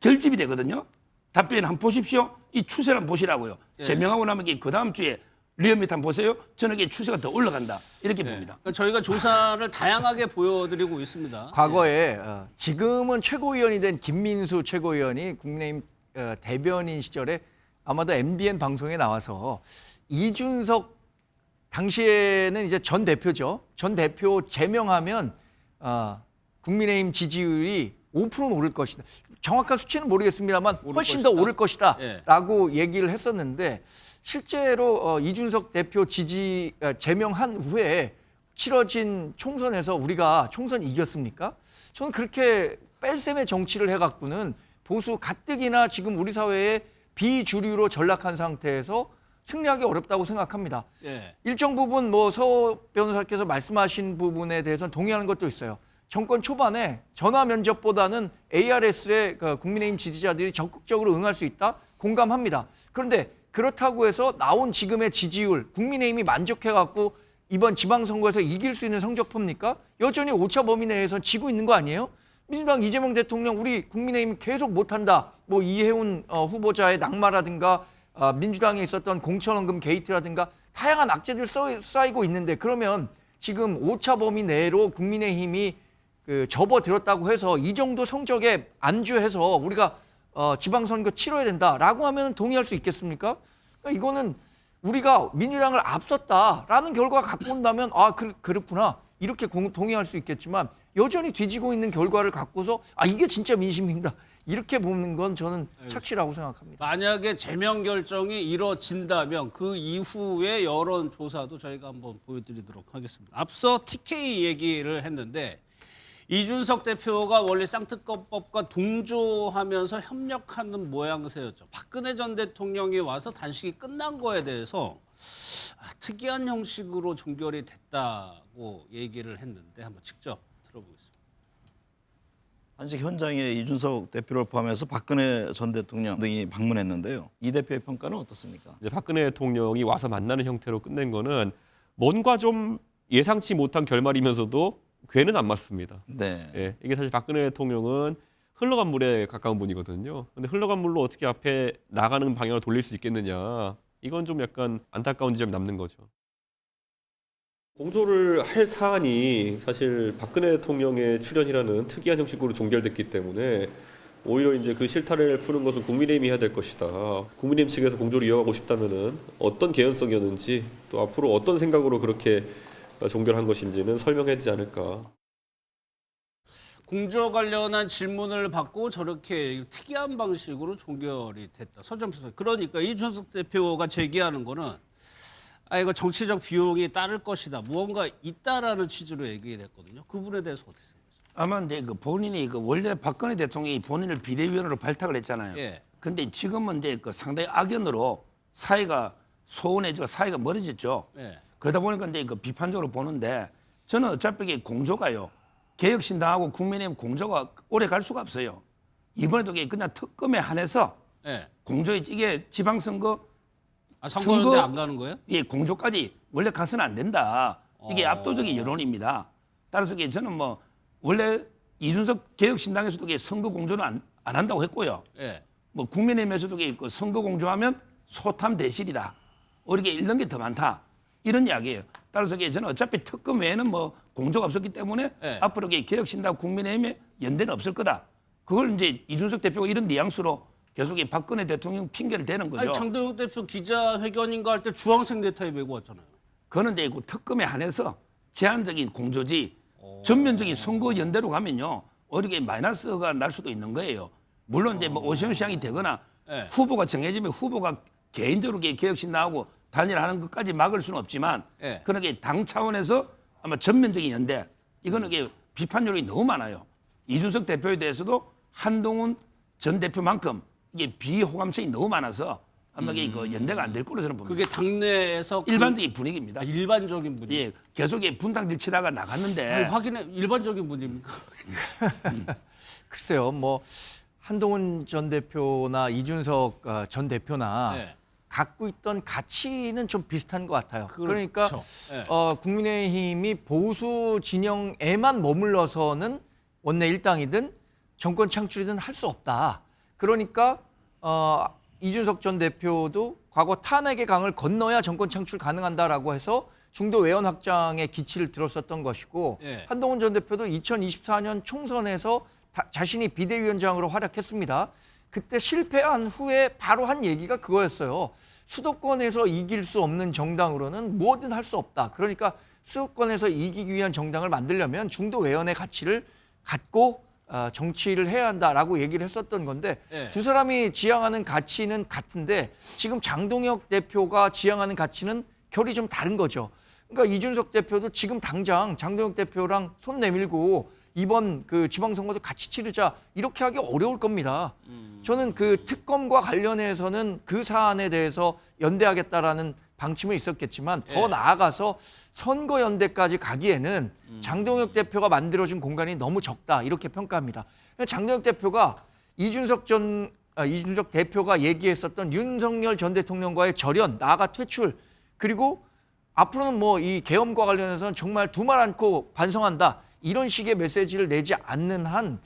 결집이 되거든요. 답변 한번 보십시오. 이 추세를 한번 보시라고요. 제명하고 나면 이게 그 다음 주에 리얼미터 한번 보세요. 저는 이게 추세가 더 올라간다. 이렇게 봅니다. 그러니까 저희가 조사를 다양하게 보여드리고 있습니다. 과거에 지금은 최고위원이 된 김민수 최고위원이 국민의힘 대변인 시절에 아마도 MBN 방송에 나와서 이준석 당시에는 이제 전 대표죠. 전 대표 제명하면 국민의힘 지지율이 5%는 오를 것이다. 정확한 수치는 모르겠습니다만 훨씬 더 오를 것이다 라고 얘기를 했었는데 실제로 이준석 대표 제명한 후에 치러진 총선에서 우리가 총선 이겼습니까? 저는 그렇게 뺄셈의 정치를 해갖고는 보수 가뜩이나 지금 우리 사회에 비주류로 전락한 상태에서 승리하기 어렵다고 생각합니다. 예. 일정 부분 뭐 서 변호사께서 말씀하신 부분에 대해서는 동의하는 것도 있어요. 정권 초반에 전화 면접보다는 ARS에 그 국민의힘 지지자들이 적극적으로 응할 수 있다? 공감합니다. 그런데 그렇다고 해서 나온 지금의 지지율, 국민의힘이 만족해갖고 이번 지방선거에서 이길 수 있는 성적표입니까? 여전히 오차 범위 내에서 지고 있는 거 아니에요? 민주당 이재명 대통령 우리 국민의힘 계속 못한다. 뭐 이해훈 후보자의 낙마라든가 민주당에 있었던 공천원금 게이트라든가 다양한 악재들 쌓이고 있는데 그러면 지금 오차 범위 내로 국민의힘이 접어들었다고 해서 이 정도 성적에 안주해서 우리가 지방선거 치러야 된다라고 하면 동의할 수 있겠습니까? 그러니까 이거는 우리가 민주당을 앞섰다라는 결과가 갖고 온다면 그렇구나 이렇게 동의할 수 있겠지만 여전히 뒤지고 있는 결과를 갖고서 이게 진짜 민심입니다. 이렇게 보는 건 저는 착시라고 생각합니다. 만약에 제명 결정이 이뤄진다면 그 이후의 여론조사도 저희가 한번 보여드리도록 하겠습니다. 앞서 TK 얘기를 했는데 이준석 대표가 원래 쌍특검법과 동조하면서 협력하는 모양새였죠. 박근혜 전 대통령이 와서 단식이 끝난 거에 대해서 특이한 형식으로 종결이 됐다고 얘기를 했는데 한번 직접 들어보겠습니다. 단식 현장에 이준석 대표를 포함해서 박근혜 전 대통령 등이 방문했는데요. 이 대표의 평가는 어떻습니까? 이제 박근혜 대통령이 와서 만나는 형태로 끝낸 거는 뭔가 좀 예상치 못한 결말이면서도 괴는 안 맞습니다. 네. 예, 이게 사실 박근혜 대통령은 흘러간 물에 가까운 분이거든요. 근데 흘러간 물로 어떻게 앞에 나가는 방향을 돌릴 수 있겠느냐. 이건 좀 약간 안타까운 지점이 남는 거죠. 공조를 할 사안이 사실 박근혜 대통령의 출연이라는 특이한 형식으로 종결됐기 때문에 오히려 이제 그 실타래를 푸는 것은 국민의힘이 해야 될 것이다. 국민의힘 측에서 공조를 이어가고 싶다면은 어떤 개연성이었는지 또 앞으로 어떤 생각으로 그렇게 종결한 것인지는 설명해야 되지 않을까. 공조 관련한 질문을 받고 저렇게 특이한 방식으로 종결이 됐다. 서정표 그러니까 이준석 대표가 제기하는 거는 이거 정치적 비용이 따를 것이다. 무언가 있다라는 취지로 얘기를 했거든요. 그 부분에 대해서 어떻게 생각하세요? 아마 이제 본인이 원래 박근혜 대통령이 본인을 비대위원으로 발탁을 했잖아요. 예. 근데 지금은 이제 상당히 악연으로 사이가 소원해지고 사이가 멀어졌죠. 예. 그러다 보니까 이제 비판적으로 보는데 저는 어차피 이게 공조가요. 개혁신당하고 국민의힘 공조가 오래 갈 수가 없어요. 이번에도 그냥 특검에 한해서 예. 공조에 이게 지방선거 선거연대 안 가는 거예요? 예, 공조까지 원래 가서는 안 된다. 이게 압도적인 여론입니다. 따라서 저는 뭐 원래 이준석 개혁신당에서도 선거 공조는 안 한다고 했고요. 예. 뭐 국민의힘에서도 선거 공조하면 소탐 대실이다. 이렇게 잃는 게 더 많다. 이런 이야기예요. 따라서 저는 어차피 특검 외에는 뭐 공조가 없었기 때문에 네. 앞으로 개혁신당 국민의힘의 연대는 없을 거다. 그걸 이제 이준석 대표가 이런 뉘앙스로 계속 박근혜 대통령 핑계를 대는 거죠. 아니, 장동혁 대표 기자회견인가 할 때 주황색 넥타이 메고 왔잖아요. 그거는 이제 특검에 한해서 제한적인 공조지 전면적인 선거 연대로 가면요. 오히려 마이너스가 날 수도 있는 거예요. 물론 이제 뭐 오세훈 시장이 되거나 네. 후보가 정해지면 후보가 개인적으로 개혁신당하고 단일하는 것까지 막을 수는 없지만 네. 그러게 당 차원에서 아마 전면적인 연대 이거는 비판 요인이 너무 많아요. 이준석 대표에 대해서도 한동훈 전 대표만큼 이게 비호감성이 너무 많아서 아마 이게 연대가 안 될 거로 저는 봅니다. 그게 당내에서 일반적인 분위기입니다. 일반적인 분위기. 예, 계속 분당질 치다가 나갔는데 확인해 일반적인 분위기입니까? 글쎄요, 뭐 한동훈 전 대표나 이준석 전 대표나 네. 갖고 있던 가치는 좀 비슷한 것 같아요. 그러니까 그렇죠. 네. 국민의힘이 보수 진영에만 머물러서는 원내 일당이든 정권 창출이든 할 수 없다. 그러니까 이준석 전 대표도 과거 탄핵의 강을 건너야 정권 창출 가능한다라고 해서 중도 외연 확장에 기치를 들었었던 것이고 네. 한동훈 전 대표도 2024년 총선에서 자신이 비대위원장으로 활약했습니다. 그때 실패한 후에 바로 한 얘기가 그거였어요. 수도권에서 이길 수 없는 정당으로는 뭐든 할 수 없다. 그러니까 수도권에서 이기기 위한 정당을 만들려면 중도 외연의 가치를 갖고 정치를 해야 한다라고 얘기를 했었던 건데 네. 두 사람이 지향하는 가치는 같은데 지금 장동혁 대표가 지향하는 가치는 결이 좀 다른 거죠. 그러니까 이준석 대표도 지금 당장 장동혁 대표랑 손 내밀고 이번 그 지방선거도 같이 치르자 이렇게 하기 어려울 겁니다. 저는 그 특검과 관련해서는 그 사안에 대해서 연대하겠다라는 방침은 있었겠지만 더 나아가서 선거연대까지 가기에는 장동혁 대표가 만들어준 공간이 너무 적다 이렇게 평가합니다. 장동혁 대표가 이준석 대표가 얘기했었던 윤석열 전 대통령과의 절연, 나아가 퇴출, 그리고 앞으로는 뭐 이 계엄과 관련해서는 정말 두말 않고 반성한다 이런 식의 메시지를 내지 않는 한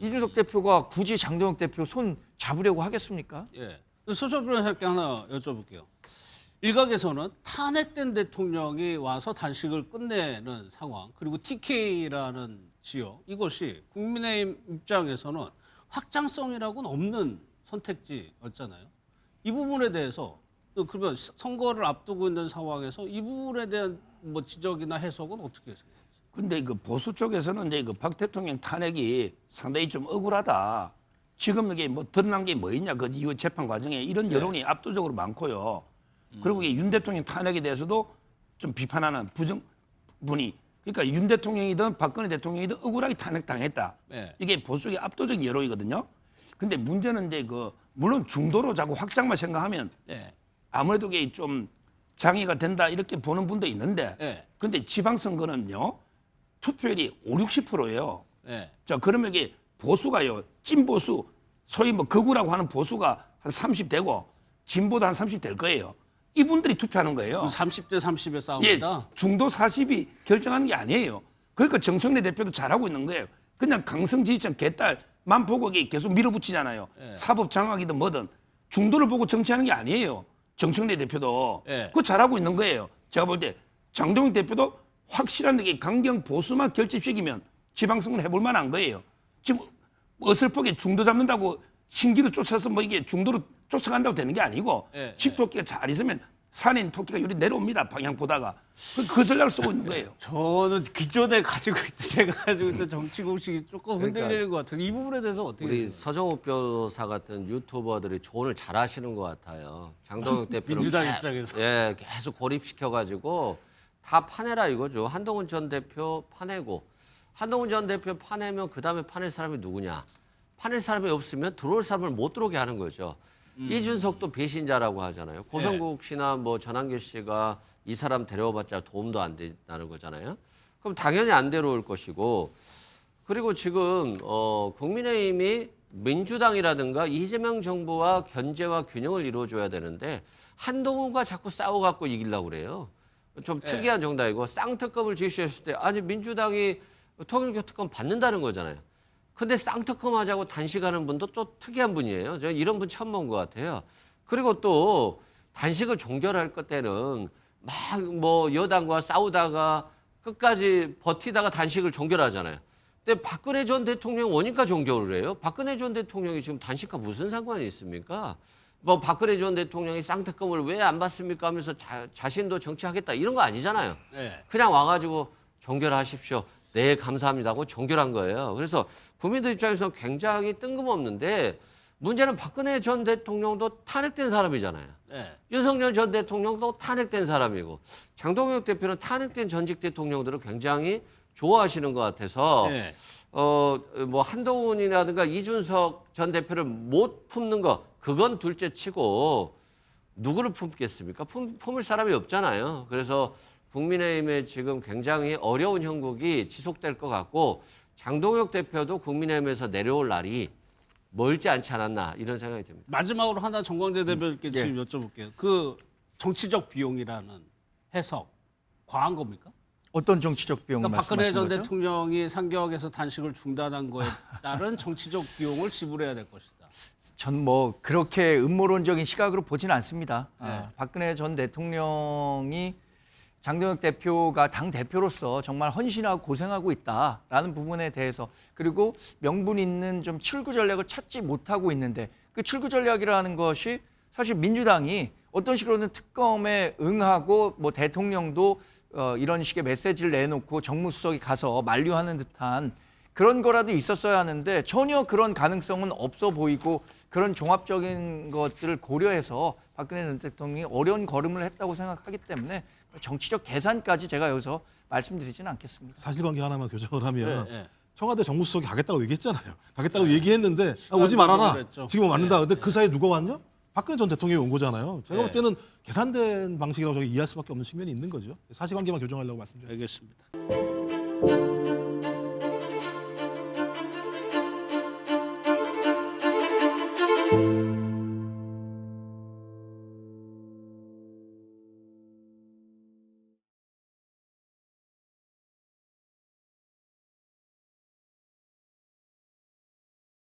이준석 대표가 굳이 장동혁 대표 손 잡으려고 하겠습니까? 예. 소정 변호사께 하나 여쭤볼게요. 일각에서는 탄핵된 대통령이 와서 단식을 끝내는 상황, 그리고 TK라는 지역, 이것이 국민의힘 입장에서는 확장성이라고는 없는 선택지였잖아요. 이 부분에 대해서 그러면 선거를 앞두고 있는 상황에서 이 부분에 대한 뭐 지적이나 해석은 어떻게 생각하세요? 근데 그 보수 쪽에서는 이제 그 박 대통령 탄핵이 상당히 좀 억울하다. 지금 이게 뭐 드러난 게 뭐 있냐, 그 이후 재판 과정에 이런 여론이 압도적으로 많고요. 그리고 이게 윤 대통령 탄핵에 대해서도 좀 비판하는 부정분이, 그러니까 윤 대통령이든 박근혜 대통령이든 억울하게 탄핵당했다. 네. 이게 보수 쪽의 압도적인 여론이거든요. 근데 문제는 이제 그 물론 중도로 자꾸 확장만 생각하면 네. 아무래도 이게 좀 장애가 된다 이렇게 보는 분도 있는데, 네. 근데 지방선거는요 투표율이 50~60%예요. 네. 자, 그러면 이게 보수가요, 찐보수, 소위 뭐 극우라고 하는 보수가 한 30 되고 진보도 한 30 될 거예요. 이분들이 투표하는 거예요. 30대 30의 예, 싸움이다. 중도 40이 결정하는 게 아니에요. 그러니까 정청래 대표도 잘하고 있는 거예요. 그냥 강성 지지층 개딸만 보고 계속 밀어붙이잖아요. 사법 장악이든 뭐든 중도를 보고 정치하는 게 아니에요. 정청래 대표도 그거 잘하고 있는 거예요. 제가 볼 때 장동혁 대표도 확실한 게 강경 보수만 결집시키면 지방선거를 해볼 만한 거예요. 지금 어설프게 중도 잡는다고 신기로 쫓아서 뭐 이게 중도로 쫓아간다고 되는 게 아니고 집토끼가 잘 있으면 산에 있는 토끼가 요리 내려옵니다. 방향 보다가. 그 전략을 쓰고 있는 거예요. 저는 기존에 제가 가지고 있던 정치 공식이 조금 흔들리는 것 같아요. 이 부분에 대해서 어떻게 우리 생각하세요? 서정욱 변호사 같은 유튜버들이 조언을 잘 하시는 것 같아요. 장동혁 대표를 민주당 입장에서. 예, 계속 고립시켜가지고 다 파내라 이거죠. 한동훈 전 대표 파내고, 한동훈 전 대표 파내면 그 다음에 파낼 사람이 누구냐? 파낼 사람이 없으면 들어올 사람을 못 들어오게 하는 거죠. 이준석도 배신자라고 하잖아요. 고성국 씨나 뭐 전한길 씨가 이 사람 데려와봤자 도움도 안 된다는 거잖아요. 그럼 당연히 안 데려올 것이고, 그리고 지금 국민의힘이 민주당이라든가 이재명 정부와 견제와 균형을 이루어줘야 되는데 한동훈과 자꾸 싸워갖고 이기려고 그래요. 좀 특이한 정당이고, 쌍특검을 제시했을 때 아니 민주당이 통일교특검 받는다는 거잖아요. 근데 쌍특검 하자고 단식하는 분도 또 특이한 분이에요. 제가 이런 분 처음 본 것 같아요. 그리고 또 단식을 종결할 것 때는 막 뭐 여당과 싸우다가 끝까지 버티다가 단식을 종결하잖아요. 근데 박근혜 전 대통령 오니까 종결을 해요. 박근혜 전 대통령이 지금 단식과 무슨 상관이 있습니까? 뭐 박근혜 전 대통령이 쌍특검을 왜 안 받습니까 하면서 자신도 정치하겠다 이런 거 아니잖아요. 그냥 와가지고 종결하십시오. 네, 감사합니다 하고 종결한 거예요. 그래서 국민들 입장에서 굉장히 뜬금없는데, 문제는 박근혜 전 대통령도 탄핵된 사람이잖아요. 윤석열 전 대통령도 탄핵된 사람이고, 장동혁 대표는 탄핵된 전직 대통령들을 굉장히 좋아하시는 것 같아서 뭐 한동훈이라든가 이준석 전 대표를 못 품는 거, 그건 둘째 치고 누구를 품겠습니까? 품을 사람이 없잖아요. 그래서 국민의힘에 지금 굉장히 어려운 형국이 지속될 것 같고, 장동혁 대표도 국민의힘에서 내려올 날이 멀지 않지 않았나 이런 생각이 듭니다. 마지막으로 하나 정광재 대표께 지금 여쭤볼게요. 그 정치적 비용이라는 해석 과한 겁니까? 어떤 정치적 비용 그러니까 박근혜 말씀하시는 전 거죠? 대통령이 상경에서 단식을 중단한 거에 따른 정치적 비용을 지불해야 될 것이다. 전 뭐 그렇게 음모론적인 시각으로 보지는 않습니다. 박근혜 전 대통령이 장동혁 대표가 당 대표로서 정말 헌신하고 고생하고 있다라는 부분에 대해서, 그리고 명분 있는 좀 출구 전략을 찾지 못하고 있는데, 그 출구 전략이라는 것이 사실 민주당이 어떤 식으로는 특검에 응하고 뭐 대통령도 이런 식의 메시지를 내놓고 정무수석이 가서 만류하는 듯한 그런 거라도 있었어야 하는데, 전혀 그런 가능성은 없어 보이고, 그런 종합적인 것들을 고려해서 박근혜 전 대통령이 어려운 걸음을 했다고 생각하기 때문에 정치적 계산까지 제가 여기서 말씀드리지는 않겠습니다. 사실관계 하나만 교정을 하면 청와대 정무수석이 가겠다고 얘기했잖아요. 가겠다고 얘기했는데 오지 말아라. 그랬죠. 지금 왔는다. 근데 그 사이에 누가 왔냐? 박근혜 전 대통령이 온 거잖아요. 제가 볼 때는 계산된 방식이라고 저희 이해할 수밖에 없는 측면이 있는 거죠. 사실관계만 교정하려고 말씀드렸습니다. 알겠습니다.